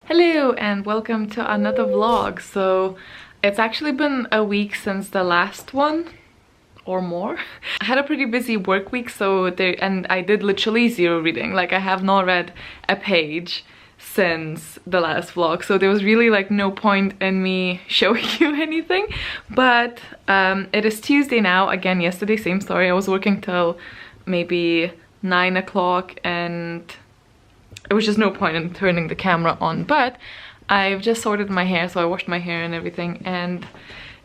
Hello and welcome to another vlog. So it's actually been a week since the last one or more. I had a pretty busy work week, and I did literally zero reading. Like, I have not read a page since the last vlog, so there was really like no point in me showing you anything. But it is Tuesday now. Again, yesterday, same story. I was working till maybe 9 o'clock and it was just no point in turning the camera on. But I've just sorted my hair, so I washed my hair and everything, and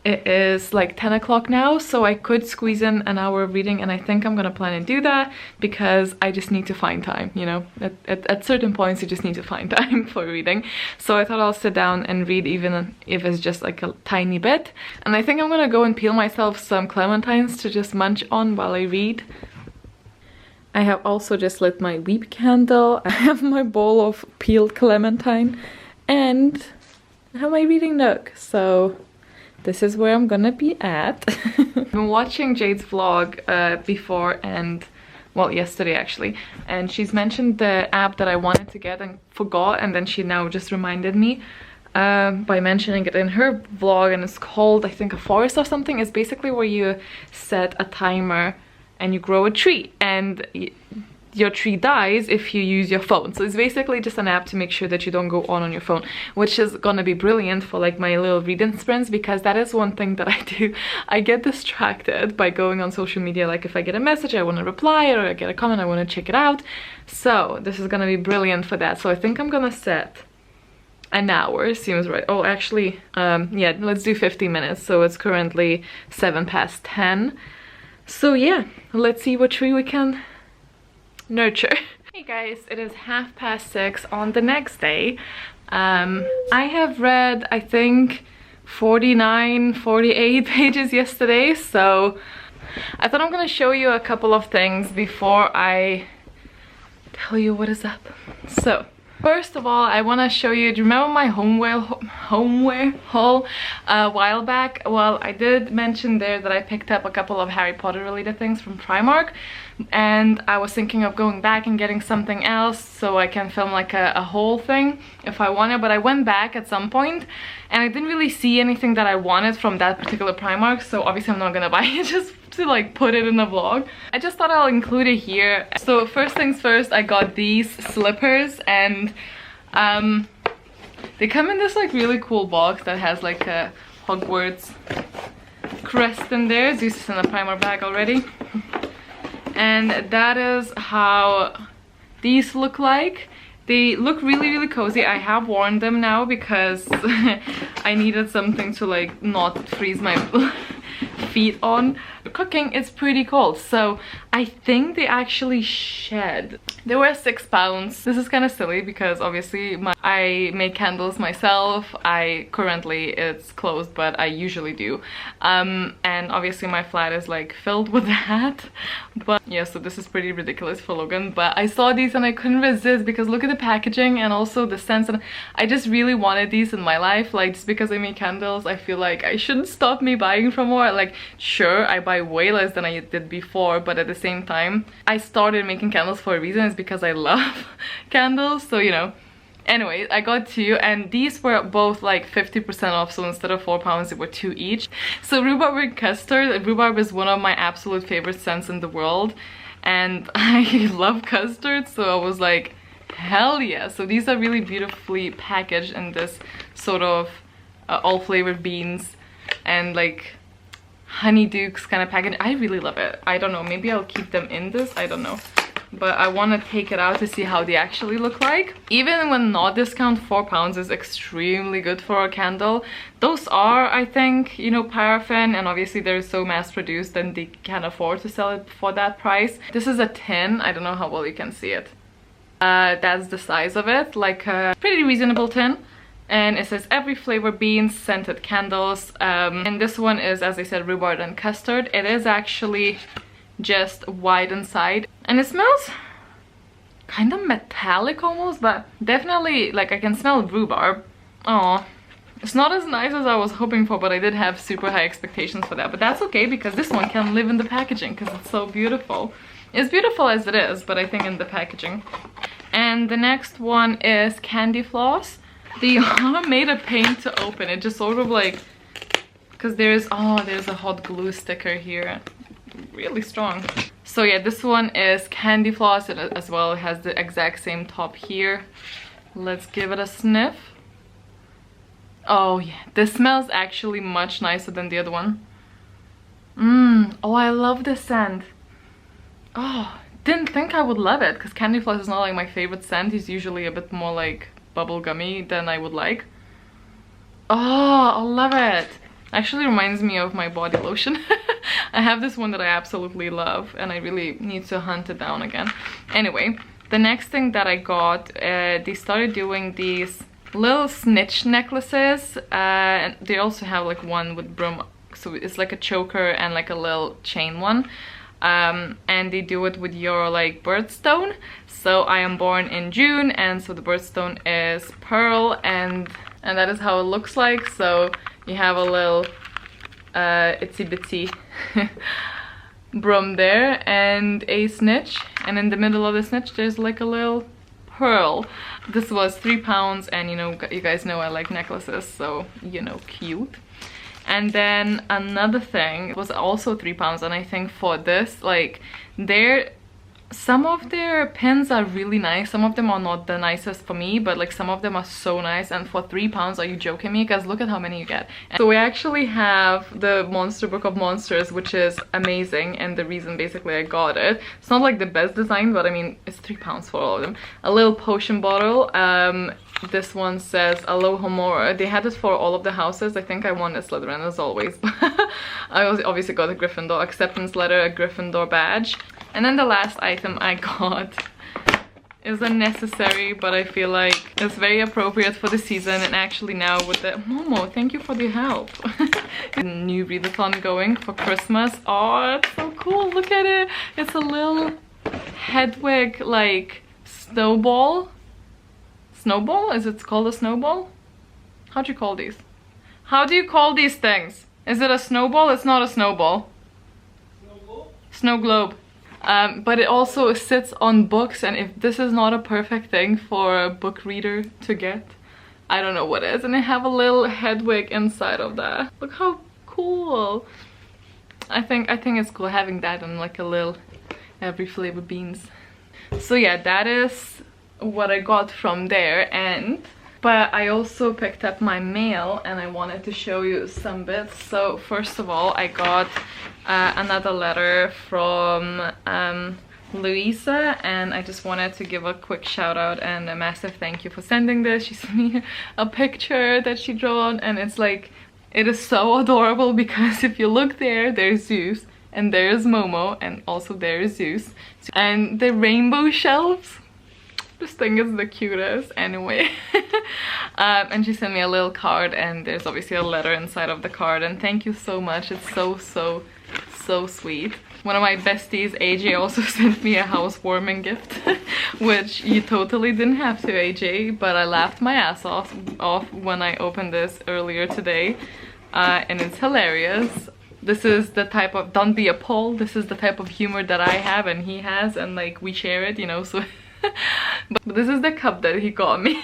it is like 10 o'clock now, so I could squeeze in an hour of reading, and I think I'm gonna plan and do that because I just need to find time, you know. At certain points you just need to find time for reading. So I thought I'll sit down and read, even if it's just like a tiny bit. And I think I'm gonna go and peel myself some clementines to just munch on while I read. I have also just lit my Weep candle. I have my bowl of peeled clementine and I have my reading nook. So this is where I'm gonna be at. I've been watching Jade's vlog before, and well, yesterday actually, and she's mentioned the app that I wanted to get and forgot, and then she now just reminded me by mentioning it in her vlog, and it's called, I think, a forest or something. It's basically where you set a timer and you grow a tree, and your tree dies if you use your phone. So it's basically just an app to make sure that you don't go on your phone, which is gonna be brilliant for like my little reading sprints, because that is one thing that I do. I get distracted by going on social media. Like, if I get a message, I want to reply, or I get a comment, I want to check it out. So this is gonna be brilliant for that. So I think I'm gonna set an hour, seems right. Oh, actually, yeah, let's do 50 minutes. So it's currently 7:10. So yeah, let's see what tree we can nurture. Hey guys, it is 6:30 on the next day. I have read, I think, 48 pages yesterday, so I thought I'm gonna show you a couple of things before I tell you what is up. So first of all, I want to show you, do you remember my homeware haul a while back? Well, I did mention there that I picked up a couple of Harry Potter related things from Primark, and I was thinking of going back and getting something else so I can film like a whole thing if I wanted. But I went back at some point and I didn't really see anything that I wanted from that particular Primark, so obviously I'm not gonna buy it just to like put it in the vlog. I just thought I'll include it here. So first things first, I got these slippers, and they come in this like really cool box that has like a Hogwarts crest in there. This is in a Primark bag already, and that is how these look like. They look really cozy. I have worn them now because I needed something to like not freeze my feet on. Cooking, it's pretty cold, so I think they actually shed. They were £6. This is kind of silly because obviously I make candles myself. Currently it's closed, but I usually do, and obviously my flat is like filled with that. But yeah, so this is pretty ridiculous for Logan, but I saw these and I couldn't resist because look at the packaging and also the scents, and I just really wanted these in my life. Like, just because I make candles, I feel like I shouldn't stop me buying from more. Like, sure, I buy way less than I did before, but at the same time I started making candles for a reason. It's because I love candles, so you know. Anyway, I got two, and these were both like 50% off, so instead of £4 they were 2 each. So rhubarb and custard. Rhubarb is one of my absolute favorite scents in the world, and I love custard, so I was like, hell yeah. So these are really beautifully packaged in this sort of all flavored beans and like honeydukes kind of package. I really love it. I don't know, maybe I'll keep them in this, I don't know, but I want to take it out to see how they actually look like. Even when not discount, £4 is extremely good for a candle. Those are, I think, you know, paraffin, and obviously they're so mass produced and they can't afford to sell it for that price. This is a tin. I don't know how well you can see it. That's the size of it, like a pretty reasonable tin. And it says every flavor beans, scented candles, and this one is, as I said, rhubarb and custard. It is actually just white inside, and it smells kind of metallic almost, but definitely like I can smell rhubarb. Oh, it's not as nice as I was hoping for, but I did have super high expectations for that. But that's okay, because this one can live in the packaging because it's so beautiful. It's beautiful as it is, but I think in the packaging. And the next one is candy floss. They are made a pain to open. It just sort of like, because there's a hot glue sticker here, really strong. So yeah, this one is candy floss as well. It has the exact same top here. Let's give it a sniff. Oh yeah, this smells actually much nicer than the other one. Oh, I love this scent. Oh, didn't think I would love it because candy floss is not like my favorite scent. It's usually a bit more like bubblegummy than I would like. Oh, I love it. Actually reminds me of my body lotion. I have this one that I absolutely love and I really need to hunt it down again. Anyway, the next thing that I got, they started doing these little snitch necklaces. And they also have like one with broom, so it's like a choker and like a little chain one. And they do it with your like birthstone. So I am born in June, and so the birthstone is pearl, and that is how it looks like. So you have a little itsy bitsy broom there and a snitch, and in the middle of the snitch there's like a little pearl. This was £3, and you know, you guys know I like necklaces, so you know, cute. And then another thing was also £3, and I think for this, like, some of their pins are really nice. Some of them are not the nicest for me, but like some of them are so nice. And for £3, are you joking me? Because look at how many you get. And so we actually have the Monster Book of Monsters, which is amazing, and the reason basically I got it. It's not like the best design, but I mean, it's £3 for all of them. A little potion bottle. This one says Aloha Mora. They had it for all of the houses. I think I wanted Slytherin as always. I obviously got a Gryffindor acceptance letter, a Gryffindor badge. And then the last item I got is unnecessary, but I feel like it's very appropriate for the season. And actually now with the Momo, thank you for the help. New readathon going for Christmas. Oh, it's so cool. Look at it. It's a little Hedwig like snowball. Snowball? Is it called a snowball? How do you call these? How do you call these things? Is it a snowball? It's not a snowball. Snow globe. But it also sits on books, and if this is not a perfect thing for a book reader to get, I don't know what is. And I have a little Hedwig inside of that. Look how cool. I think it's cool having that and like a little every flavor beans. So yeah, that is what I got from there. But I also picked up my mail, and I wanted to show you some bits. So first of all, I got another letter from Louisa, and I just wanted to give a quick shout out and a massive thank you for sending this. She sent me a picture that she drawn, and it's like, it is so adorable because if you look there, there's Zeus, and there's Momo, and also there's Zeus, and the rainbow shelves. This thing is the cutest anyway. And she sent me a little card, and there's obviously a letter inside of the card, and thank you so much. It's so sweet. One of my besties, AJ, also sent me a housewarming gift, which you totally didn't have to, AJ, but I laughed my ass off when I opened this earlier today, and it's hilarious. This is the type of, don't be appalled, this is the type of humor that I have and he has, and like we share it, you know, so but this is the cup that he got me.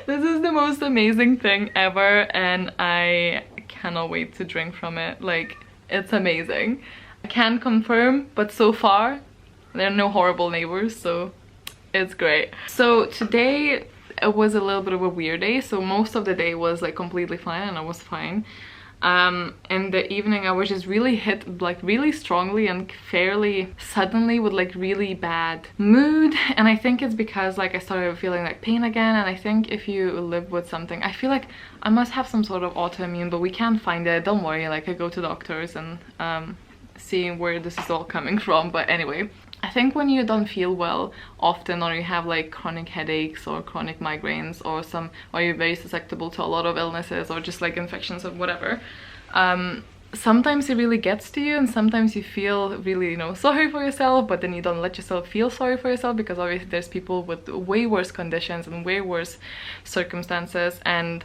This is the most amazing thing ever, and I cannot wait to drink from it. Like, it's amazing. I can't confirm, but so far there are no horrible neighbors, so it's great. So today it was a little bit of a weird day. So most of the day was like completely fine, and I was fine. In the evening I was just really hit like really strongly and fairly suddenly with like really bad mood, and I think it's because like I started feeling like pain again. And I think if you live with something, I feel like I must have some sort of autoimmune, but we can't find it. Don't worry, like I go to doctors and seeing where this is all coming from. But anyway, I think when you don't feel well often, or you have like chronic headaches or chronic migraines, or you're very susceptible to a lot of illnesses or just like infections or whatever, sometimes it really gets to you, and sometimes you feel really, you know, sorry for yourself, but then you don't let yourself feel sorry for yourself, because obviously there's people with way worse conditions and way worse circumstances. And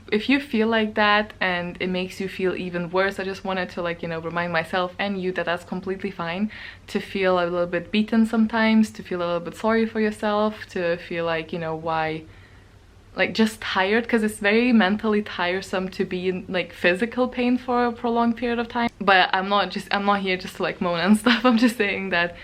if you feel like that and it makes you feel even worse, I just wanted to, like, you know, remind myself and you that that's completely fine to feel a little bit beaten sometimes, to feel a little bit sorry for yourself, to feel like, you know, why like just tired, because it's very mentally tiresome to be in like physical pain for a prolonged period of time. But I'm not here just to like moan and stuff. I'm just saying that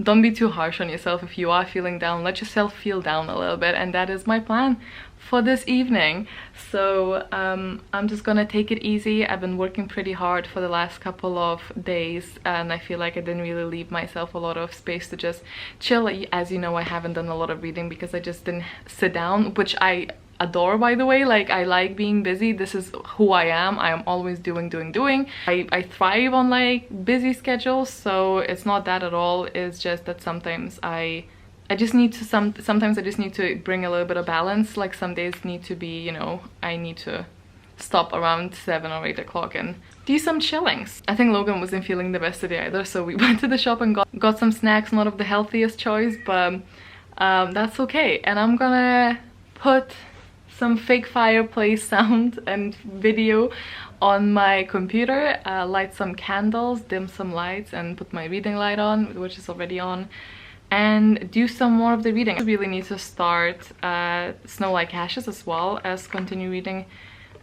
don't be too harsh on yourself. If you are feeling down, let yourself feel down a little bit, and that is my plan for this evening. So I'm just gonna take it easy. I've been working pretty hard for the last couple of days, and I feel like I didn't really leave myself a lot of space to just chill. As you know, I haven't done a lot of reading because I just didn't sit down, which I adore, by the way. Like, I like being busy. This is who I am. I am always doing. I thrive on like busy schedules, so it's not that at all. It's just that sometimes I just need to sometimes I just need to bring a little bit of balance. Like, some days need to be, you know, I need to stop around 7 or 8 o'clock and do some chillings. I think Logan wasn't feeling the best today either, so we went to the shop and got some snacks. Not of the healthiest choice, but that's okay. And I'm gonna put some fake fireplace sound and video on my computer, light some candles, dim some lights, and put my reading light on, which is already on, and do some more of the reading. I really need to start Snow Like Ashes as well as continue reading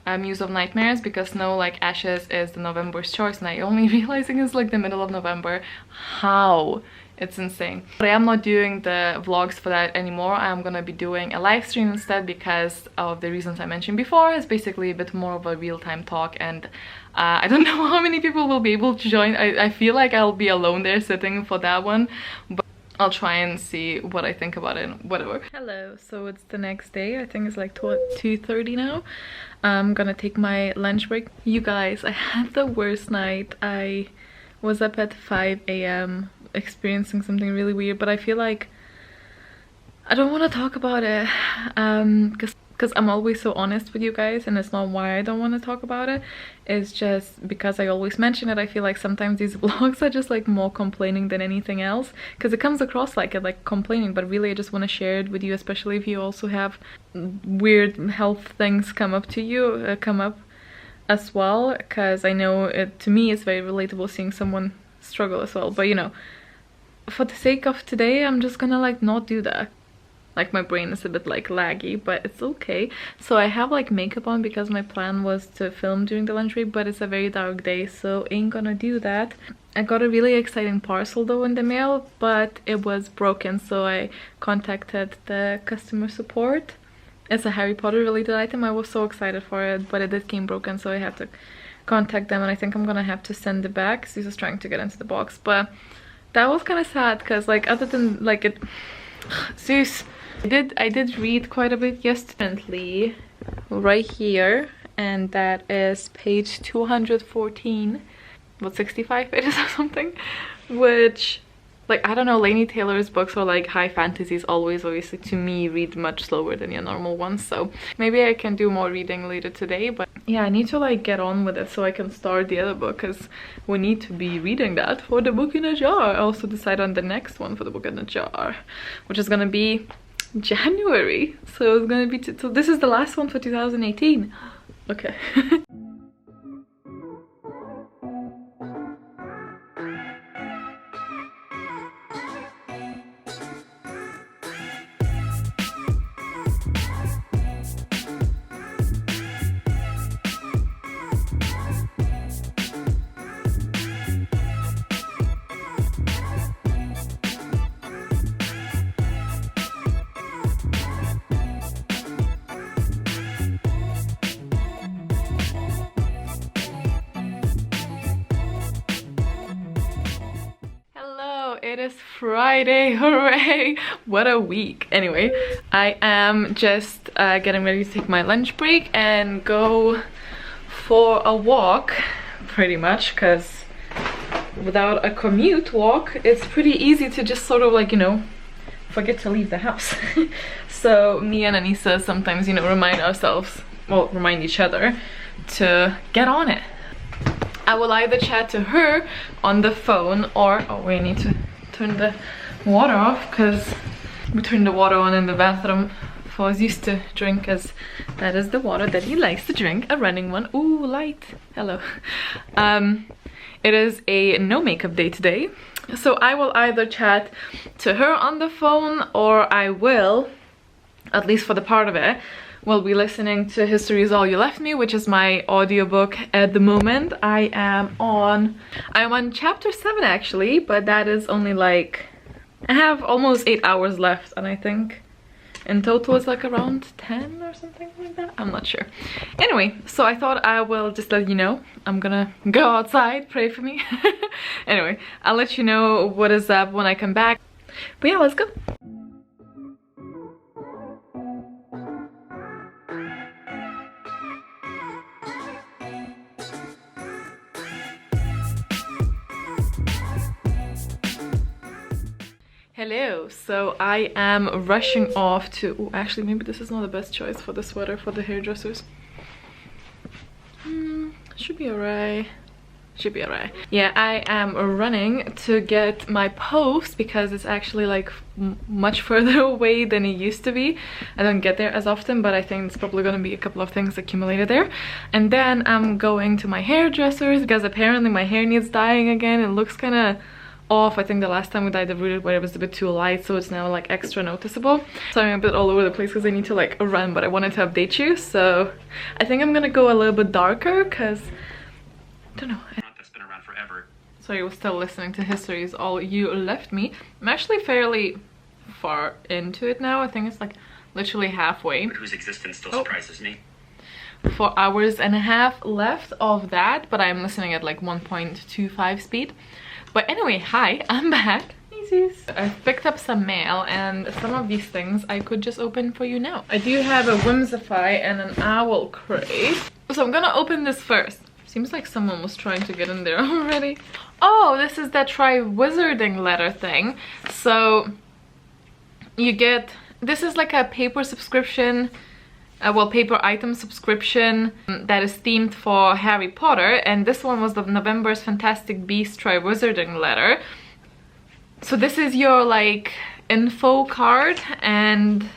Muse of Nightmares, because Snow Like Ashes is the November's choice, and I only realizing it's like the middle of November. How? It's insane. But I am not doing the vlogs for that anymore. I am gonna be doing a live stream instead, because of the reasons I mentioned before. It's basically a bit more of a real-time talk, and I don't know how many people will be able to join. I feel like I'll be alone there sitting for that one, but I'll try and see what I think about it, whatever. Hello, so it's the next day. I think it's like 2:30 now. I'm gonna take my lunch break. You guys, I had the worst night. I was up at 5 a.m. experiencing something really weird, but I feel like I don't want to talk about it because I'm always so honest with you guys, and it's not why I don't want to talk about it. It's just because I always mention it. I feel like sometimes these vlogs are just like more complaining than anything else, because it comes across like it, like complaining, but really I just want to share it with you, especially if you also have weird health things come up to you, come up as well, because I know it, to me it's very relatable seeing someone struggle as well. But you know, for the sake of today, I'm just gonna like not do that. Like, my brain is a bit like laggy, but it's okay. So I have like makeup on because my plan was to film during the lunch break, but it's a very dark day, so ain't gonna do that. I got a really exciting parcel though in the mail, but it was broken, so I contacted the customer support. It's a Harry Potter related item. I was so excited for it, but it did came broken, so I had to contact them, and I think I'm gonna have to send it back. She's just trying to get into the box, but that was kind of sad, because like, other than like it, Zeus, I did read quite a bit yesterday, right here, and that is page 214, what, 65 pages or something, which, like, I don't know, Laini Taylor's books are like high fantasies always, obviously, to me, read much slower than your normal ones, so maybe I can do more reading later today. But yeah, I need to like get on with it so I can start the other book, because we need to be reading that for the book in a jar. I also decide on the next one for the book in a jar, which is gonna be January, so it's gonna be so this is the last one for 2018. Okay. It is Friday, hooray! What a week. Anyway, I am just getting ready to take my lunch break and go for a walk, pretty much, because without a commute walk, it's pretty easy to just sort of like, you know, forget to leave the house. So me and Anissa sometimes, you know, remind ourselves, well, remind each other to get on it. I will either chat to her on the phone, or oh, we need to turn the water off, because we turned the water on in the bathroom for Zeus to drink, as that is the water that he likes to drink, a running one. Ooh, light. Hello. It is a no makeup day today, so I will either chat to her on the phone, or I will, at least for the part of it, will be listening to History Is All You Left Me, which is my audiobook at the moment. I'm on chapter 7 actually, but that is only like, I have almost 8 hours left, and I think in total it's like around 10 or something like that. I'm not sure. Anyway, so I thought I will just let you know. I'm gonna go outside, pray for me. Anyway, I'll let you know what is up when I come back. But yeah, let's go. Hello, so I am rushing off to, oh, actually maybe this is not the best choice for the sweater for the hairdressers. Should be alright. Should be alright. Yeah, I am running to get my post because it's actually like much further away than it used to be. I don't get there as often, but I think it's probably gonna be a couple of things accumulated there. And then I'm going to my hairdressers because apparently my hair needs dyeing again. It looks kind of off. I think the last time we dyed the rooted where it was a bit too light, so it's now like extra noticeable. So I'm a bit all over the place because I need to like run, but I wanted to update you. So I think I'm gonna go a little bit darker because I don't know. That's been around forever. So you're still listening to History Is All You Left Me. I'm actually fairly far into it now. I think it's like literally halfway. But whose existence still surprises me. 4 hours and a half left of that, but I'm listening at like 1.25 speed. But anyway, hi, I'm back. I've picked up some mail, and some of these things I could just open for you now. I do have a Whimsify and an owl crate. So I'm gonna open this first. Seems like someone was trying to get in there already. Oh, this is that Triwizarding letter thing. So you get, this is like a paper subscription, well, paper item subscription that is themed for Harry Potter, and this one was the November's Fantastic Beasts Triwizarding letter. So this is your like info card, and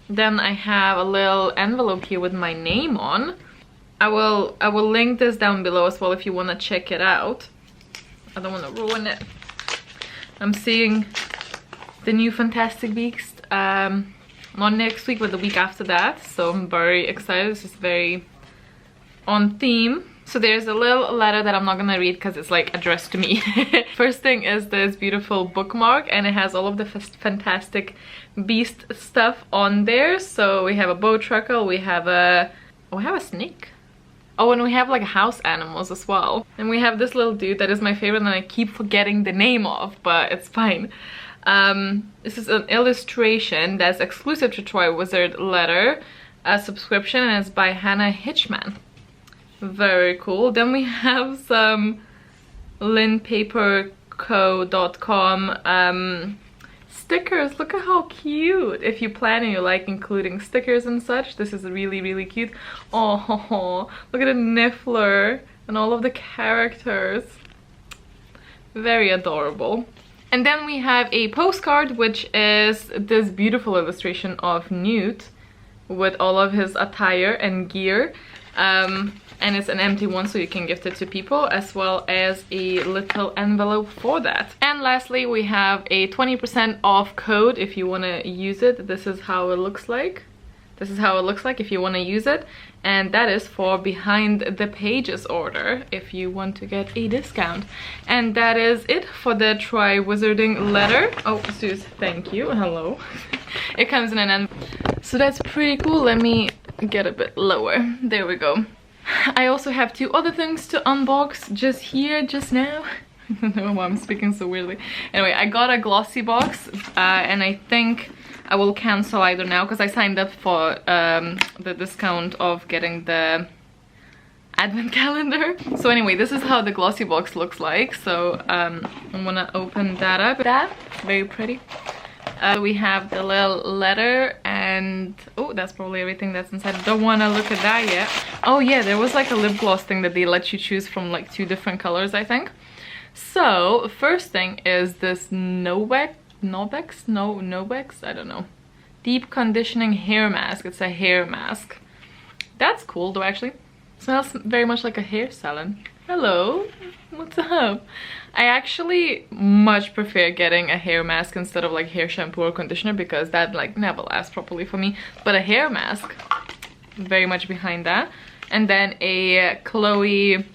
then I have a little envelope here with my name on. I will link this down below as well if you want to check it out. I don't want to ruin it. I'm seeing the new Fantastic Beasts not next week, but the week after that, so I'm very excited. This is very on theme. So there's a little letter that I'm not gonna read because it's like addressed to me. First thing is this beautiful bookmark, and it has all of the Fantastic Beast stuff on there. So we have a bowtruckle, we have a snake. Oh, and we have like house animals as well. And we have this little dude that is my favorite and I keep forgetting the name of, but it's fine. This is an illustration that's exclusive to Triwizard letter, a subscription, and it's by Hannah Hitchman. Very cool. Then we have some linpaperco.com stickers. Look at how cute. If you plan and you like including stickers and such, this is really, really cute. Oh, look at the Niffler and all of the characters. Very adorable. And then we have a postcard, which is this beautiful illustration of Newt with all of his attire and gear. And it's an empty one, so you can gift it to people, as well as a little envelope for that. And lastly, we have a 20% off code if you want to use it. This is how it looks like. This is how it looks like if you want to use it. And that is for Behind the Pages order, if you want to get a discount. And that is it for the Triwizarding letter. Oh, Suze, thank you. Hello. It comes in an envelope. So that's pretty cool. Let me get a bit lower. There we go. I also have 2 other things to unbox just here, just now. I don't know why I'm speaking so weirdly. Anyway, I got a glossy box, and I think I will cancel either now because I signed up for the discount of getting the advent calendar. So anyway, this is how the glossy box looks like. So I'm gonna open that up. That's very pretty. We have the little letter, and oh, that's probably everything that's inside. I don't want to look at that yet. Oh yeah, there was like a lip gloss thing that they let you choose from like 2 different colors, I think. So first thing is this Nobex, I don't know, deep conditioning hair mask. It's a hair mask. That's cool though, actually. Smells very much like a hair salon. Hello, what's up? I actually much prefer getting a hair mask instead of like hair shampoo or conditioner because that like never lasts properly for me. But a hair mask, very much behind that. And then a Chloe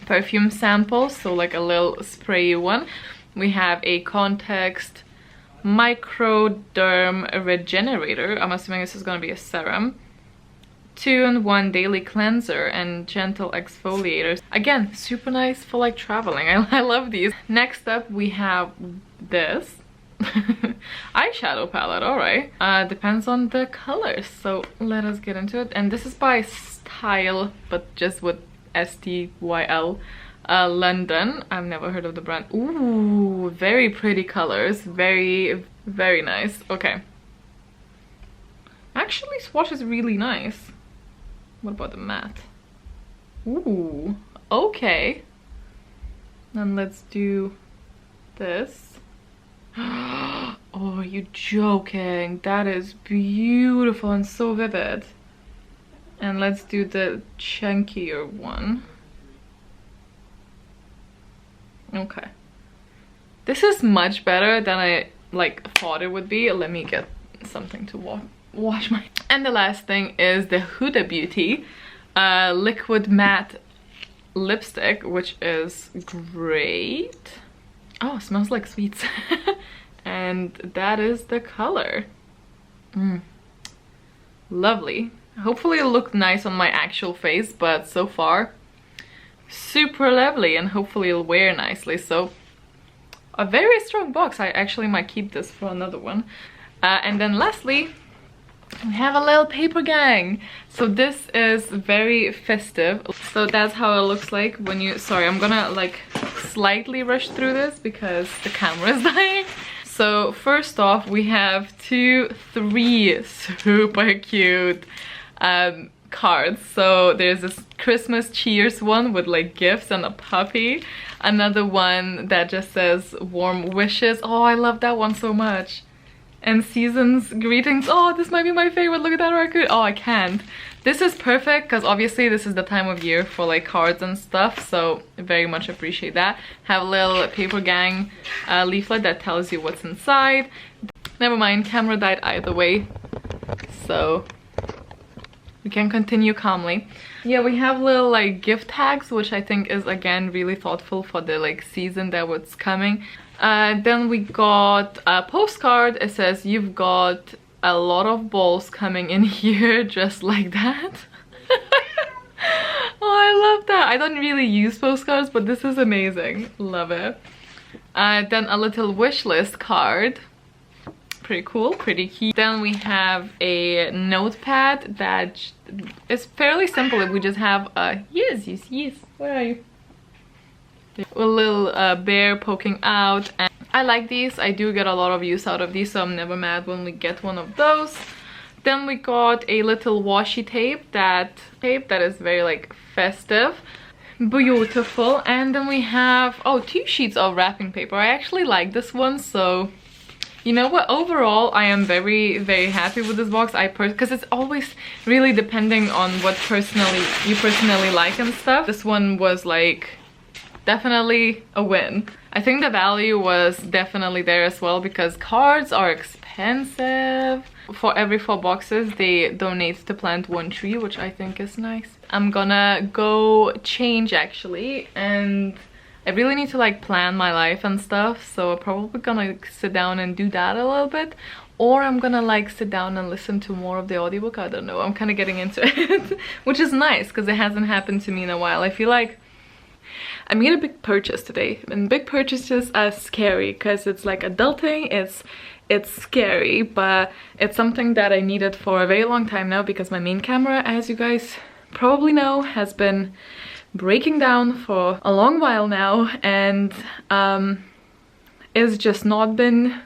perfume sample, so like a little spray one. We have a Context Microderm Regenerator. I'm assuming this is gonna be a serum. 2-in-1 daily cleanser and gentle exfoliators. Again, super nice for like traveling. I love these. Next up we have this eyeshadow palette. All right, depends on the colors, so let us get into it. And this is by Style, but just with STYL, London. I've never heard of the brand. Ooh, very pretty colors, very nice. Okay, actually swatch is really nice. What about the matte? Ooh, okay. Then let's do this. Oh, are you joking? That is beautiful and so vivid. And let's do the chunkier one. Okay. This is much better than I like thought it would be. Let me get something to wash my... And the last thing is the Huda Beauty liquid matte lipstick, which is great. Oh, it smells like sweets. And that is the color. Lovely. Hopefully it'll look nice on my actual face, but so far super lovely, and hopefully it'll wear nicely. So a very strong box. I actually might keep this for another one. And then lastly, we have a little Papergang. So this is very festive. So that's how it looks like when you... Sorry, I'm gonna like slightly rush through this because the camera is dying. So first off, we have three super cute cards. So there's this Christmas cheers one with like gifts and a puppy. Another one that just says warm wishes. Oh, I love that one so much. And season's greetings. Oh, this might be my favorite. Look at that record. Oh, I can't. This is perfect because obviously this is the time of year for like cards and stuff, so very much appreciate that. Have a little Papergang leaflet that tells you what's inside. Never mind, camera died either way, so we can continue calmly. Yeah, we have little like gift tags, which I think is again really thoughtful for the like season that was coming. Then we got a postcard. It says, "You've got a lot of balls coming in here," just like that. Oh, I love that. I don't really use postcards, but this is amazing. Love it. Then a little wish list card. Pretty cool, pretty cute. Then we have a notepad that is fairly simple. We just have a yes, where are you? A little bear poking out. And I like these. I do get a lot of use out of these, so I'm never mad when we get one of those. Then we got a little washi tape that is very like festive, beautiful. And then we have 2 sheets of wrapping paper. I actually like this one, so you know what, overall I am very happy with this box. Because it's always really depending on what you personally like and stuff. This one was like definitely a win. I think the value was definitely there as well, because cards are expensive. For every 4 boxes they donate to plant 1 tree, which I think is nice. I'm gonna go change actually, and I really need to like plan my life and stuff, so I'm probably gonna sit down and do that a little bit, or I'm gonna like sit down and listen to more of the audiobook. I don't know, I'm kind of getting into it, which is nice because it hasn't happened to me in a while. I feel like I made a big purchase today, and big purchases are scary because it's like adulting. It's scary, but it's something that I needed for a very long time now, because my main camera, as you guys probably know, has been breaking down for a long while now, and it's just not been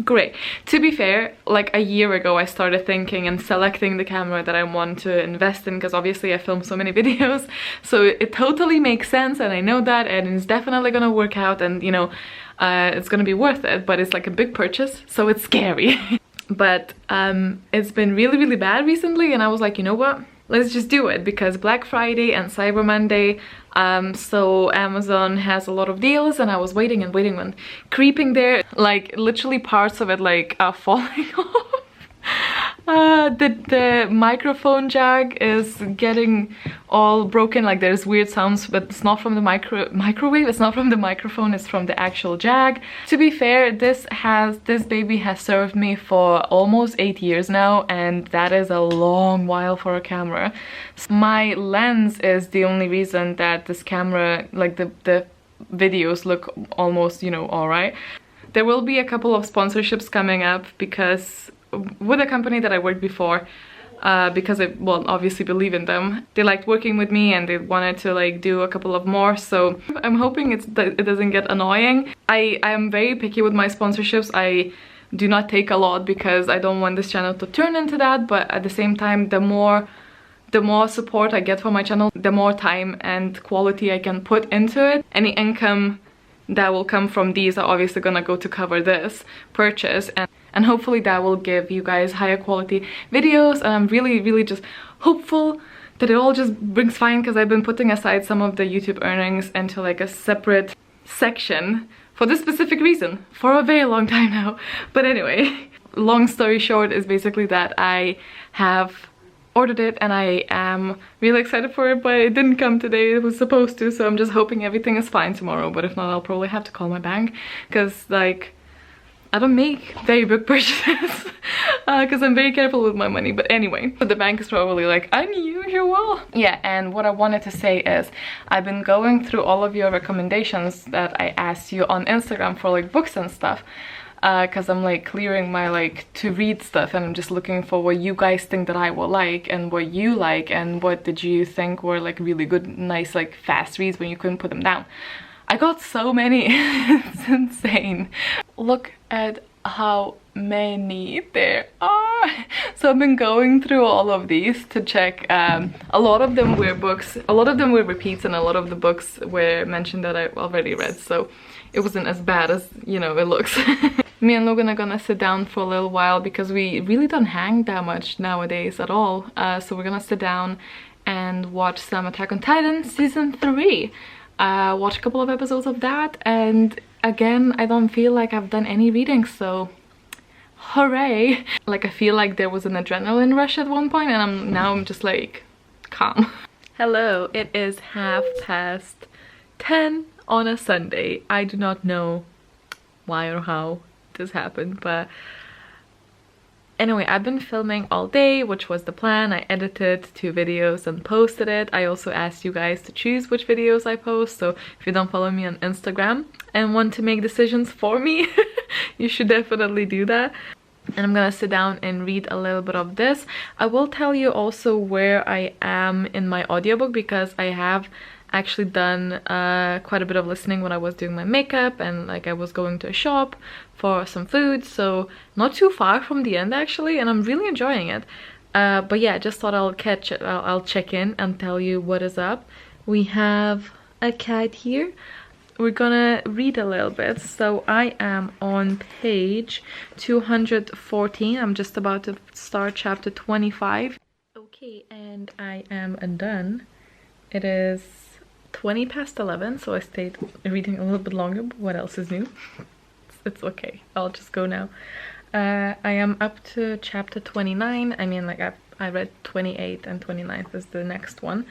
great. To be fair, like a year ago I started thinking and selecting the camera that I want to invest in, because obviously I film so many videos, so it totally makes sense, and I know that, and it's definitely gonna work out, and you know, it's gonna be worth it. But it's like a big purchase, so it's scary. But it's been really bad recently, and I was like, you know what, let's just do it, because Black Friday and Cyber Monday, so Amazon has a lot of deals, and I was waiting and creeping there, like literally parts of it like are falling off. The microphone jack is getting all broken, like there's weird sounds, but it's not from the microwave, it's not from the microphone, it's from the actual jack. To be fair, this baby has served me for almost 8 years now, and that is a long while for a camera. My lens is the only reason that this camera, like the videos look almost, you know, alright. There will be a couple of sponsorships coming up because with a company that I worked before, because I, well, obviously believe in them. They liked working with me and they wanted to like do a couple of more, so I'm hoping it doesn't get annoying. I am very picky with my sponsorships. I do not take a lot because I don't want this channel to turn into that, but at the same time, the more support I get for my channel, the more time and quality I can put into it. Any income that will come from these are obviously gonna go to cover this purchase, and hopefully that will give you guys higher quality videos. And I'm really just hopeful that it all just brings fine, because I've been putting aside some of the YouTube earnings into like a separate section for this specific reason for a very long time now. But anyway, long story short is basically that I have ordered it and I am really excited for it, but it didn't come today. It was supposed to, so I'm just hoping everything is fine tomorrow. But if not, I'll probably have to call my bank, because like I don't make very big purchases because I'm very careful with my money. But anyway, but the bank is probably like unusual. Yeah, and what I wanted to say is I've been going through all of your recommendations that I asked you on Instagram for like books and stuff, because I'm like clearing my like to read stuff, and I'm just looking for what you guys think that I will like and what you like, and what did you think were like really good, nice, like fast reads when you couldn't put them down. I got so many. It's insane. Look at how many there are. So I've been going through all of these to check. A lot of them were books, a lot of them were repeats, and a lot of the books were mentioned that I already read, so it wasn't as bad as, you know, it looks. Me and Logan are gonna sit down for a little while because we really don't hang that much nowadays at all. So we're gonna sit down and watch some Attack on Titan season 3. Watch a couple of episodes of that, and again, I don't feel like I've done any reading, so hooray. Like I feel like there was an adrenaline rush at one point, and now I'm just like calm. Hello, it is 10:30 on a Sunday. I do not know why or how this happened, but anyway, I've been filming all day, which was the plan. I edited 2 videos and posted it. I also asked you guys to choose which videos I post, so if you don't follow me on Instagram and want to make decisions for me, you should definitely do that. And I'm gonna sit down and read a little bit of this. I will tell you also where I am in my audiobook, because I have actually done quite a bit of listening when I was doing my makeup, and like I was going to a shop for some food, so not too far from the end actually, and I'm really enjoying it. But yeah, just thought I'll check in and tell you what is up. We have a cat here. We're gonna read a little bit. So I am on page 214. I'm just about to start chapter 25. Okay, and I am done. It is 11:20, so I stayed reading a little bit longer, but what else is new? It's okay, I'll just go now. I am up to chapter 29. I mean, like I read 28 and 29 is the next one,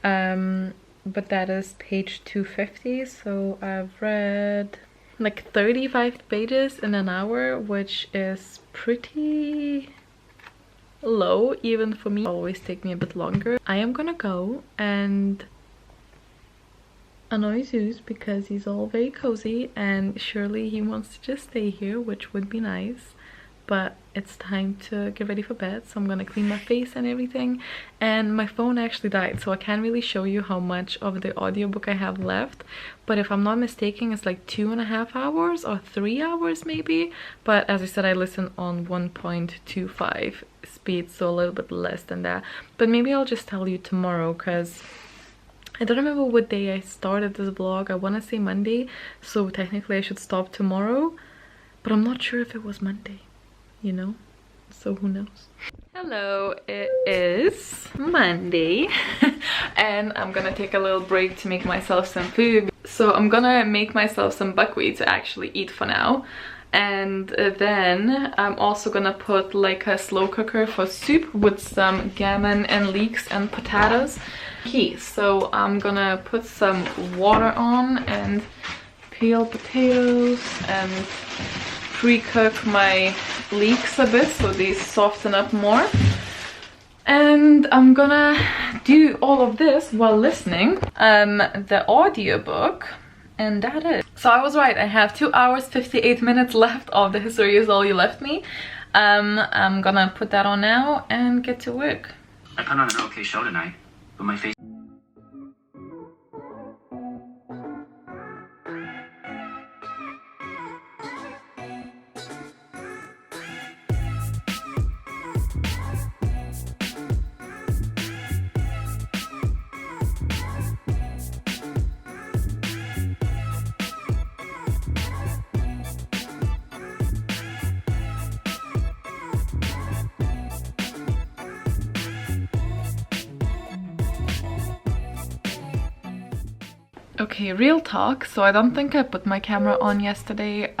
but that is page 250, so I've read like 35 pages in an hour, which is pretty low even for me. It'll always take me a bit longer. I am gonna go and annoy Zeus because he's all very cozy, and surely he wants to just stay here, which would be nice, but it's time to get ready for bed, so I'm gonna clean my face and everything. And my phone actually died, so I can't really show you how much of the audiobook I have left, but if I'm not mistaken, it's like 2.5 hours or 3 hours maybe. But as I said, I listen on 1.25 speed, so a little bit less than that. But maybe I'll just tell you tomorrow, because I don't remember what day I started this vlog. I want to say Monday, so technically I should stop tomorrow, but I'm not sure if it was Monday, you know, so who knows. Hello, it is Monday and I'm gonna take a little break to make myself some food. So I'm gonna make myself some buckwheat to actually eat for now, And then I'm also gonna put like a slow cooker for soup with some gammon and leeks and potatoes. Okay, so I'm gonna put some water on and peel potatoes and pre-cook my leeks a bit so these soften up more. And I'm gonna do all of this while listening the audiobook, and that is. So I was right, I have 2 hours 58 minutes left of The History Is All You Left Me. I'm gonna put that on now and get to work. I put on an okay show tonight, but my face... Okay, real talk. So I don't think I put my camera on yesterday.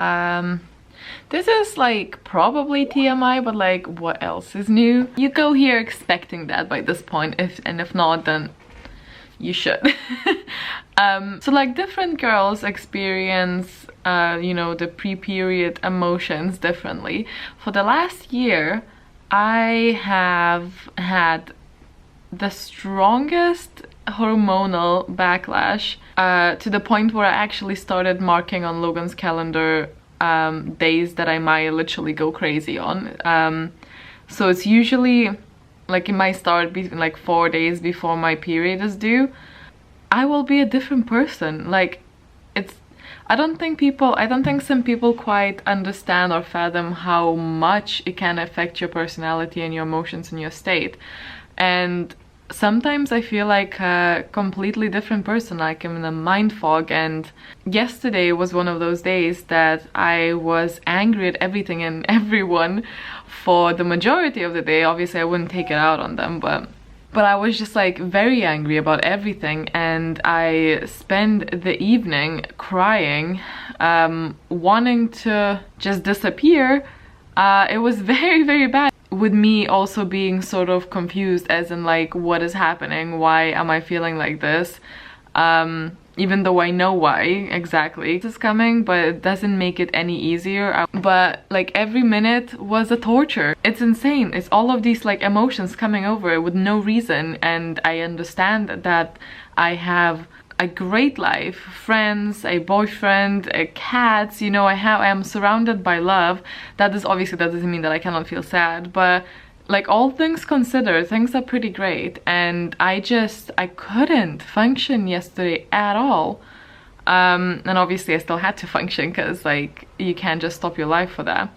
This is like probably TMI, but like what else is new? You go here expecting that by this point, if not, then you should. So like different girls experience you know, the pre-period emotions differently. For the last year I have had the strongest hormonal backlash to the point where I actually started marking on Logan's calendar days that I might literally go crazy on. So it's usually like it might start like 4 days before my period is due. I will be a different person. Like it's I don't think some people quite understand or fathom how much it can affect your personality and your emotions and your state. And sometimes I feel like a completely different person, like I'm in a mind fog. And yesterday was one of those days that I was angry at everything and everyone for the majority of the day. Obviously I wouldn't take it out on them, but I was just like very angry about everything, and I spent the evening crying, wanting to just disappear. It was very, very bad. With me also being sort of confused as in like, what is happening? Why am I feeling like this? Even though I know why exactly this is coming, but it doesn't make it any easier. But like every minute was a torture. It's insane. It's all of these like emotions coming over with no reason. And I understand that I have a great life, friends, a boyfriend, cats, you know, I am surrounded by love. That doesn't mean that I cannot feel sad, but like all things considered, things are pretty great. And I couldn't function yesterday at all. And obviously I still had to function because like you can't just stop your life for that.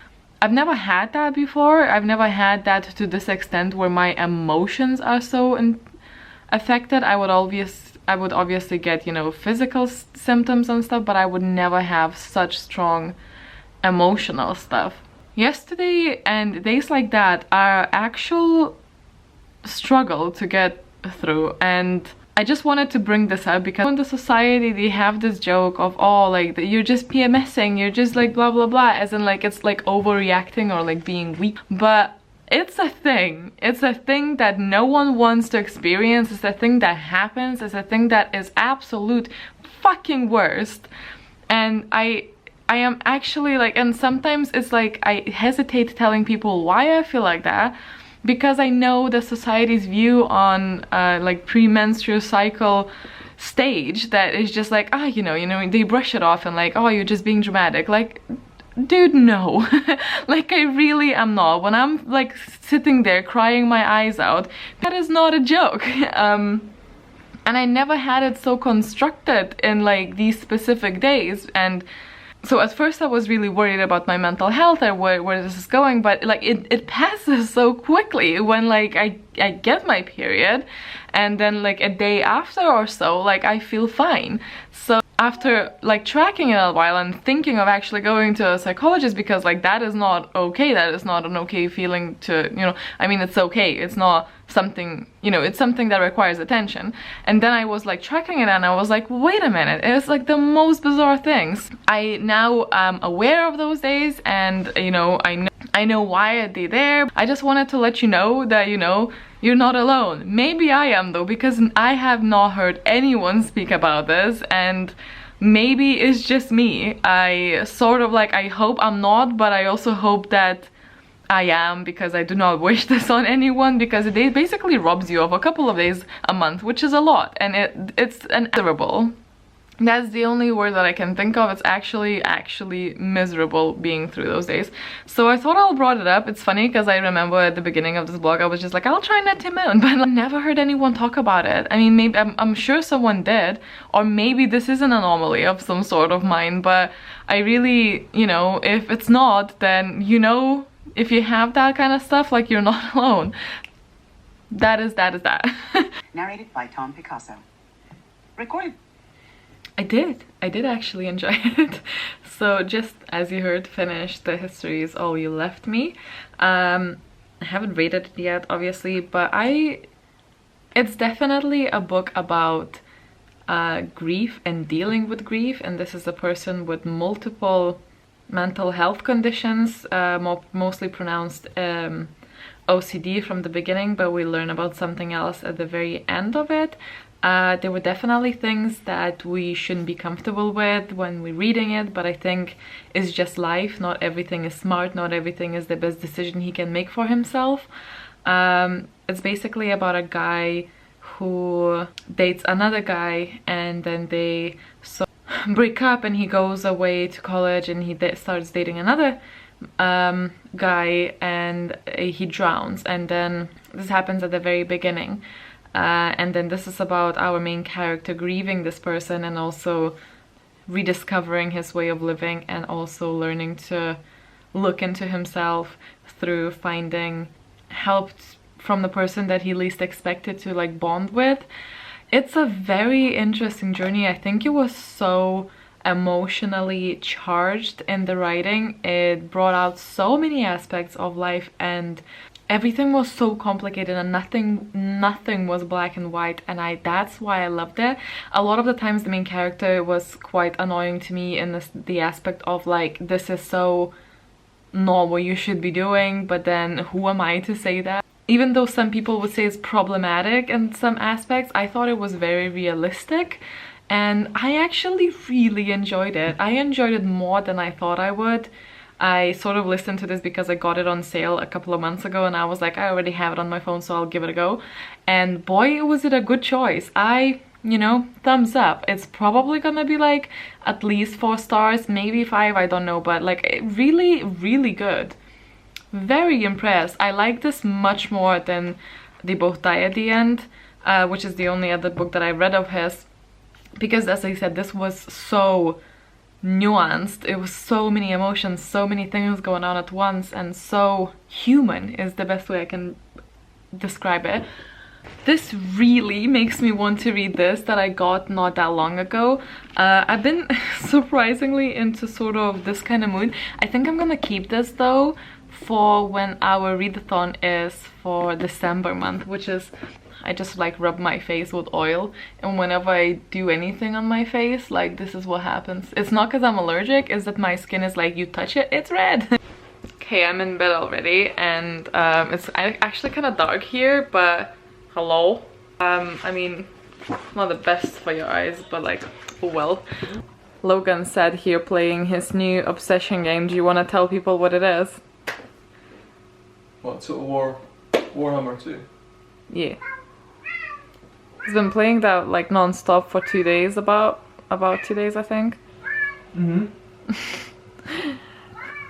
I've never had that before. I've never had that to this extent where my emotions are so affected. I would obviously get, you know, physical symptoms and stuff, but I would never have such strong emotional stuff. Yesterday and days like that are actual struggle to get through, and I just wanted to bring this up because in the society they have this joke of, oh, like you're just PMSing, you're just like blah blah blah, as in like it's like overreacting or like being weak. But it's a thing. It's a thing that no one wants to experience. It's a thing that happens. It's a thing that is absolute fucking worst. And I am actually like, and sometimes it's like I hesitate telling people why I feel like that, because I know the society's view on like premenstrual cycle stage that is just like, you know, they brush it off and like, oh, you're just being dramatic. Like, dude, no. Like I really am not. When I'm like sitting there crying my eyes out, that is not a joke. And I never had it so constructed in like these specific days. And so at first I was really worried about my mental health and where this is going, but like it passes so quickly when like I get my period, and then like a day after or so, like I feel fine. So after like tracking it a while and thinking of actually going to a psychologist, because like that is not okay, that is not an okay feeling to, you know, I mean, it's okay, it's not something, you know, it's something that requires attention. And then I was like tracking it and I was like, wait a minute, it's like the most bizarre things. I now am aware of those days, and you know, I know why they're there. I just wanted to let you know that, you know, you're not alone. Maybe I am though, because I have not heard anyone speak about this, and maybe it's just me. I sort of like, I hope I'm not, but I also hope that I am, because I do not wish this on anyone, because it basically robs you of a couple of days a month, which is a lot, and it's miserable. That's the only word that I can think of. It's actually miserable being through those days. So I thought I'll brought it up. It's funny because I remember at the beginning of this blog I was just like, I'll try not to moan, but I never heard anyone talk about it. I mean, maybe I'm sure someone did, or maybe this is an anomaly of some sort of mine, but I really, you know, if it's not, then, you know, if you have that kind of stuff, like, you're not alone. That is that. Narrated by Tom Picasso. Recorded. I did actually enjoy it. So just as you heard, finished The History Is All You Left Me. I haven't rated it yet, obviously, but it's definitely a book about grief and dealing with grief, and this is a person with multiple mental health conditions, mostly pronounced OCD from the beginning, but we learn about something else at the very end of it. There were definitely things that we shouldn't be comfortable with when we're reading it, but I think it's just life. Not everything is smart, not everything is the best decision he can make for himself. It's basically about a guy who dates another guy, and then they break up, and he goes away to college, and he starts dating another guy, and he drowns. And then this happens at the very beginning. And then this is about our main character grieving this person, and also rediscovering his way of living, and also learning to look into himself through finding help from the person that he least expected to like bond with. It's a very interesting journey. I think it was so emotionally charged in the writing. It brought out so many aspects of life, and everything was so complicated, and nothing was black and white, and that's why I loved it. A lot of the times the main character was quite annoying to me in the aspect of like, this is so not what you should be doing, but then who am I to say that? Even though some people would say it's problematic in some aspects, I thought it was very realistic, and I actually really enjoyed it. I enjoyed it more than I thought I would. I sort of listened to this because I got it on sale a couple of months ago, and I was like, I already have it on my phone, so I'll give it a go. And boy, was it a good choice. You know, thumbs up. It's probably gonna be like at least 4 stars, maybe 5, I don't know, but like really good. Very impressed. I like this much more than They Both Die at the End, which is the only other book that I read of his, because as I said, this was so nuanced. It was so many emotions, so many things going on at once, and so human is the best way I can describe it. This really makes me want to read this, that I got not that long ago. I've been surprisingly into sort of this kind of mood. I think I'm gonna keep this though for when our readathon is for December month, which is, I just like rub my face with oil, and whenever I do anything on my face, like, this is what happens. It's not because I'm allergic, it's that my skin is like, you touch it, it's red. Okay, I'm in bed already, and it's actually kind of dark here, but hello. I mean, not the best for your eyes, but like, oh well. Logan sat here playing his new obsession game. Do you want to tell people what it is? What, Total War Warhammer 2? Yeah. He's been playing that like non-stop for 2 days, about 2 days, I think.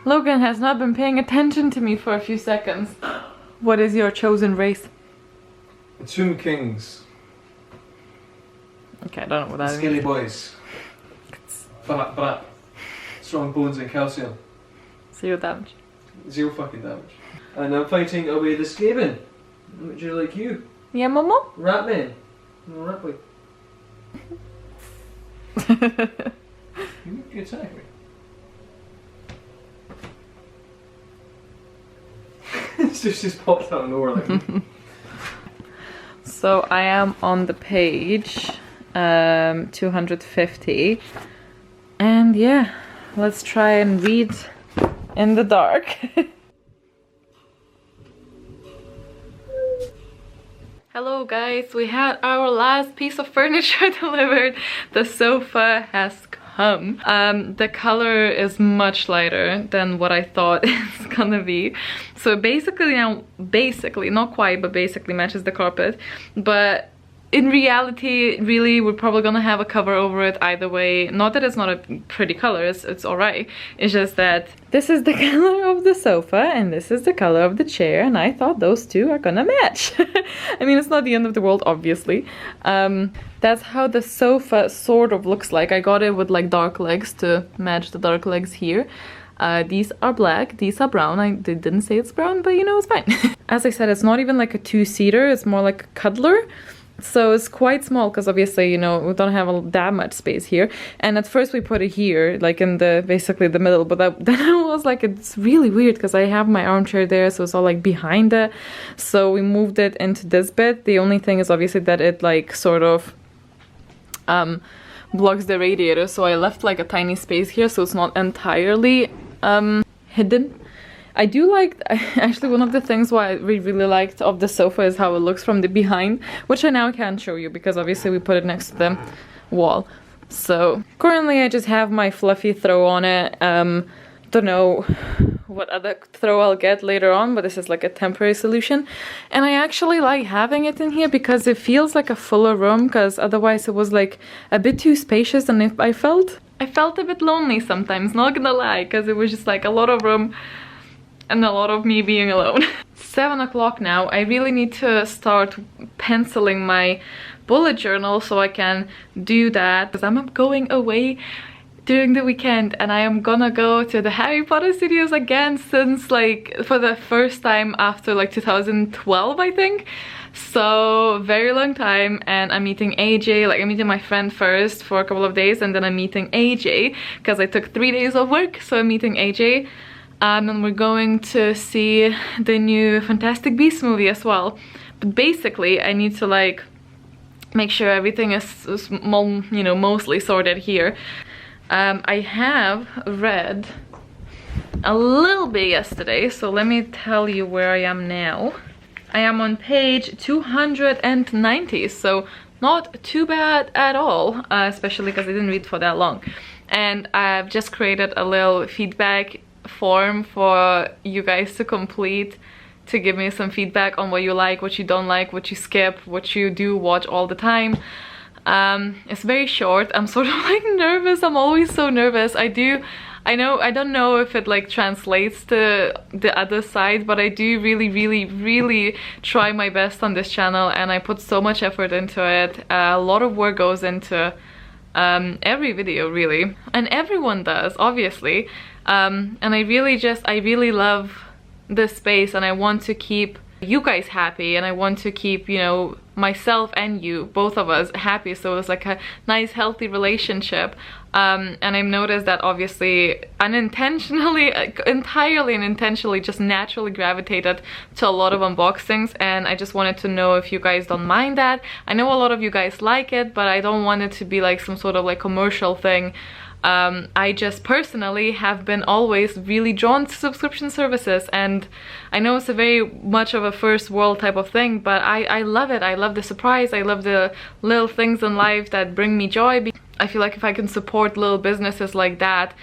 Logan has not been paying attention to me for a few seconds. What is your chosen race? Tomb Kings. Okay, I don't know what that means. Skinny boys. Fat brat. Strong bones and calcium. 0 damage. 0 fucking damage. And I'm fighting away the Skaven, which are like you. Yeah, Momo? Ratman. No, Rat boy. You attack me. It's just popped out of nowhere like. So I am on the page 250, and yeah, let's try and read in the dark. Hello guys, we had our last piece of furniture delivered. The sofa has come. The color is much lighter than what I thought it's gonna be. So basically now, not quite, but basically matches the carpet. But in reality, really, we're probably gonna have a cover over it either way. Not that it's not a pretty color, it's alright. It's just that this is the color of the sofa and this is the color of the chair, and I thought those two are gonna match. I mean, it's not the end of the world, obviously. That's how the sofa sort of looks like. I got it with like dark legs to match the dark legs here. These are black, these are brown. I didn't say it's brown, but you know, it's fine. As I said, it's not even like a two-seater, it's more like a cuddler. So it's quite small because obviously, you know, we don't have that much space here. And at first we put it here, like in the basically the middle, but then I was like, it's really weird because I have my armchair there, so it's all like behind it. So we moved it into this bit. The only thing is obviously that it like sort of blocks the radiator, so I left like a tiny space here so it's not entirely hidden. I do like, actually one of the things why we really liked of the sofa is how it looks from the behind, which I now can't show you because obviously we put it next to the wall. So currently I just have my fluffy throw on it. Don't know what other throw I'll get later on, but this is like a temporary solution. And I actually like having it in here because it feels like a fuller room, because otherwise it was like a bit too spacious, and I felt a bit lonely sometimes, not gonna lie, because it was just like a lot of room and a lot of me being alone. 7 o'clock now. I really need to start penciling my bullet journal so I can do that, because I'm going away during the weekend and I am gonna go to the Harry Potter studios again since like for the first time after like 2012, I think. So very long time, and I'm meeting AJ, like I'm meeting my friend first for a couple of days and then I'm meeting AJ because I took 3 days of work, so I'm meeting AJ. And we're going to see the new Fantastic Beasts movie as well. But basically, I need to like make sure everything is you know, mostly sorted here. I have read a little bit yesterday, so let me tell you where I am now. I am on page 290, so not too bad at all, especially because I didn't read for that long. And I've just created a little feedback form for you guys to complete, to give me some feedback on what you like, what you don't like, what you skip, what you do watch all the time. It's very short. I'm sort of like nervous. I'm always so nervous. I don't know if it like translates to the other side, but I do really try my best on this channel, and I put so much effort into it. A lot of work goes into every video really, and everyone does, obviously. And I really love this space, and I want to keep you guys happy, and I want to keep, you know, myself and you, both of us, happy, so it's like a nice healthy relationship. And I've noticed that obviously unintentionally, entirely unintentionally, just naturally gravitated to a lot of unboxings, and I just wanted to know if you guys don't mind that. I know a lot of you guys like it, but I don't want it to be like some sort of like commercial thing. I just personally have been always really drawn to subscription services, and I know it's a very much of a first world type of thing, but I love it. I love the surprise. I love the little things in life that bring me joy. I feel like if I can support little businesses like that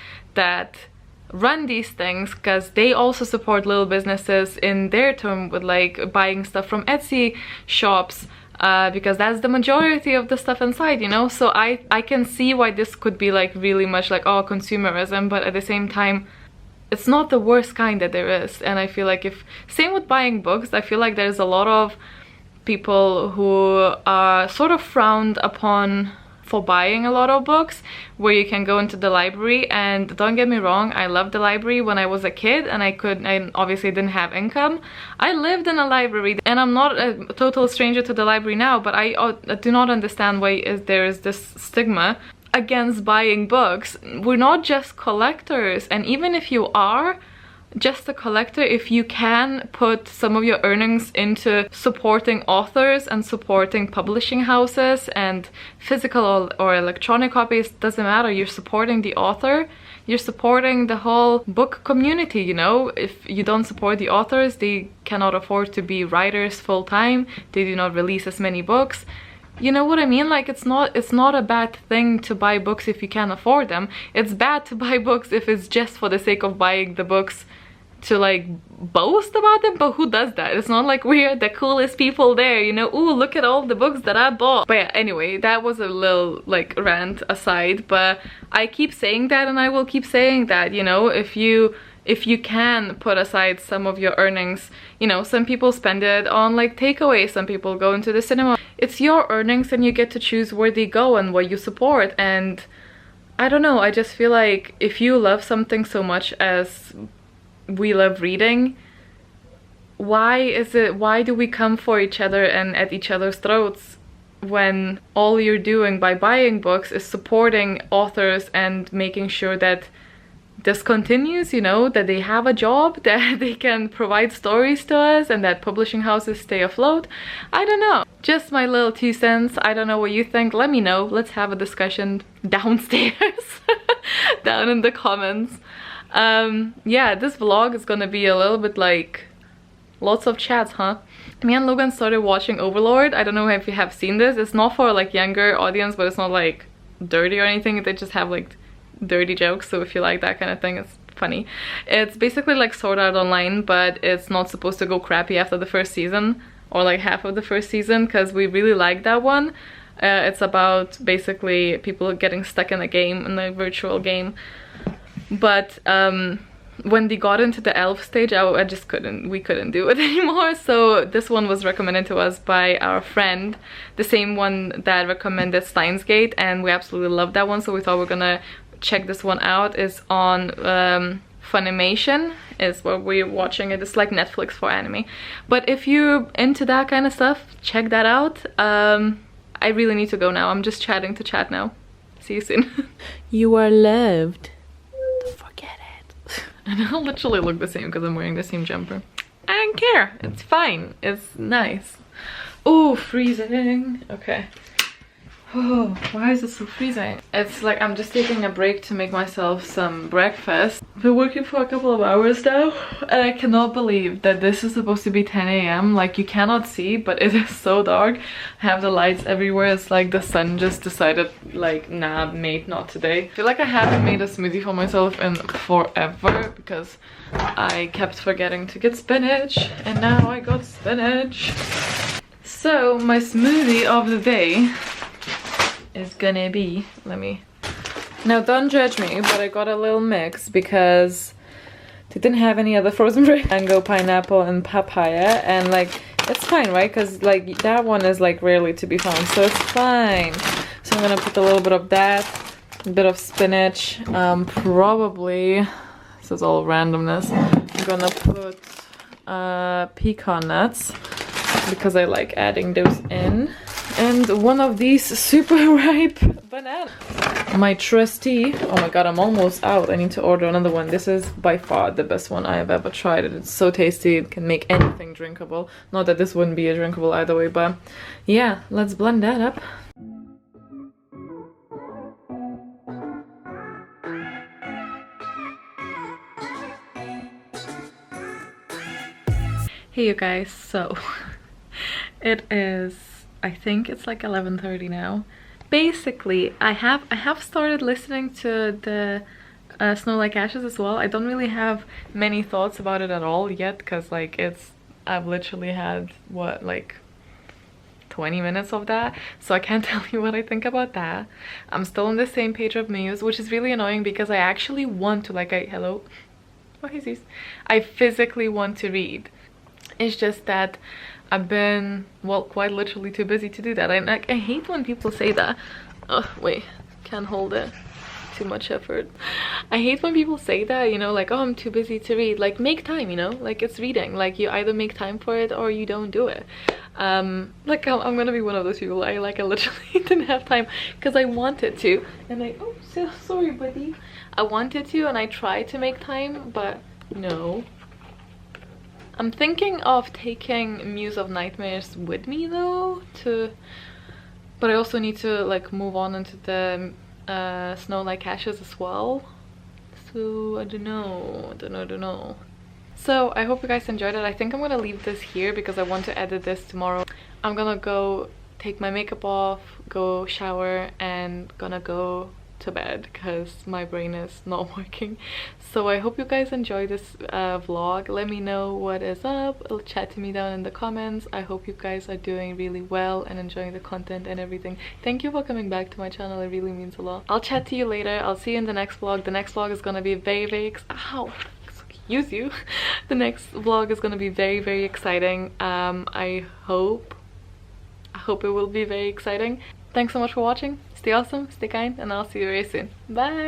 run these things, because they also support little businesses in their turn with like buying stuff from Etsy shops, because that's the majority of the stuff inside, you know. So I can see why this could be like really much like, oh, consumerism, but at the same time it's not the worst kind that there is. And I feel like same with buying books, I feel like there's a lot of people who are sort of frowned upon for buying a lot of books, where you can go into the library. And don't get me wrong, I loved the library when I was a kid, and I obviously didn't have income. I lived in a library, and I'm not a total stranger to the library now, but I do not understand why there is this stigma. against buying books. We're not just collectors, and even if you are just a collector, if you can put some of your earnings into supporting authors and supporting publishing houses and physical or electronic copies, doesn't matter, you're supporting the author, you're supporting the whole book community, you know. If you don't support the authors, they cannot afford to be writers full-time, they do not release as many books. You know what I mean? Like, it's not a bad thing to buy books if you can't afford them. It's bad to buy books if it's just for the sake of buying the books to like boast about them, but who does that? It's not like we're the coolest people there, you know. Ooh, look at all the books that I bought. But yeah, anyway, that was a little like rant aside, but I keep saying that and I will keep saying that, you know, if you can put aside some of your earnings, you know, some people spend it on like takeaways, some people go into the cinema. It's your earnings and you get to choose where they go and what you support. And I don't know, I just feel like if you love something so much as we love reading, why do we come for each other and at each other's throats when all you're doing by buying books is supporting authors and making sure that this continues, you know, that they have a job, that they can provide stories to us, and that publishing houses stay afloat? I don't know, just my little 2 cents. I don't know what you think. Let me know, let's have a discussion downstairs down in the comments. Yeah, this vlog is gonna be a little bit like lots of chats, huh? Me and Logan started watching Overlord. I don't know if you have seen this. It's not for like younger audience, but it's not like dirty or anything. They just have like dirty jokes, so if you like that kind of thing, it's funny. It's basically like Sword Art Online, but it's not supposed to go crappy after the first season or like half of the first season, because we really like that one. It's about basically people getting stuck in a game, in a virtual game. But when they got into the elf stage, we couldn't do it anymore. So this one was recommended to us by our friend, the same one that recommended Steins Gate, and we absolutely loved that one, so we thought we're gonna check this one out. It's on Funimation is what we're watching it. It's like Netflix for anime. But if you're into that kind of stuff, check that out. I really need to go now. I'm just chatting to chat now. See you soon. You are loved. Don't forget it. And I'll literally look the same because I'm wearing the same jumper. I don't care. It's fine. It's nice. Oh, freezing. Okay. Oh, why is it so freezing? It's like I'm just taking a break to make myself some breakfast. I've been working for a couple of hours now, and I cannot believe that this is supposed to be 10 AM. Like, you cannot see, but it is so dark. I have the lights everywhere. It's like the sun just decided, like, nah, mate, not today. I feel like I haven't made a smoothie for myself in forever because I kept forgetting to get spinach, and now I got spinach. So my smoothie of the day is gonna be, now don't judge me, but I got a little mix because they didn't have any other frozen fruit. Mango, pineapple and papaya, and like it's fine, right? Because like that one is like rarely to be found, so it's fine. So I'm gonna put a little bit of that, a bit of spinach, probably, this is all randomness, I'm gonna put pecan nuts because I like adding those in, and one of these super ripe bananas. My trusty, oh my god, I'm almost out. I need to order another one. This is by far the best one I have ever tried. It's so tasty, it can make anything drinkable. Not that this wouldn't be a drinkable either way, but yeah, let's blend that up. Hey you guys, so it is, I think it's like 11:30 now. Basically, I have started listening to the Snow Like Ashes as well. I don't really have many thoughts about it at all yet, because like I've literally had what, like 20 minutes of that, so I can't tell you what I think about that. I'm still on the same page of Muse, which is really annoying because I actually want to, like, hello, what is this? I physically want to read. It's just that I've been, well, quite literally too busy to do that. I hate when people say that. Oh, wait, can't hold it too much effort. I hate when people say that, you know, like, oh, I'm too busy to read. Like, make time, you know, like, it's reading. Like, you either make time for it or you don't do it. Like, I'm gonna be one of those people. I literally didn't have time because I wanted to, and oh, so sorry, buddy. I wanted to, and I tried to make time, but no. I'm thinking of taking Muse of Nightmares with me though, but I also need to like move on into the Snow Like Ashes as well. So I don't know. So I hope you guys enjoyed it. I think I'm gonna leave this here because I want to edit this tomorrow. I'm gonna go take my makeup off, go shower, and gonna go to bed because my brain is not working. So I hope you guys enjoy this vlog. Let me know what is up. Chat to me down in the comments. I hope you guys are doing really well and enjoying the content and everything. Thank you for coming back to my channel. It really means a lot. I'll chat to you later. I'll see you in the next vlog. The next vlog is gonna be very excuse you. The next vlog is gonna be very exciting. I hope it will be very exciting. Thanks so much for watching. Stay awesome, stay kind, and I'll see you very soon. Bye!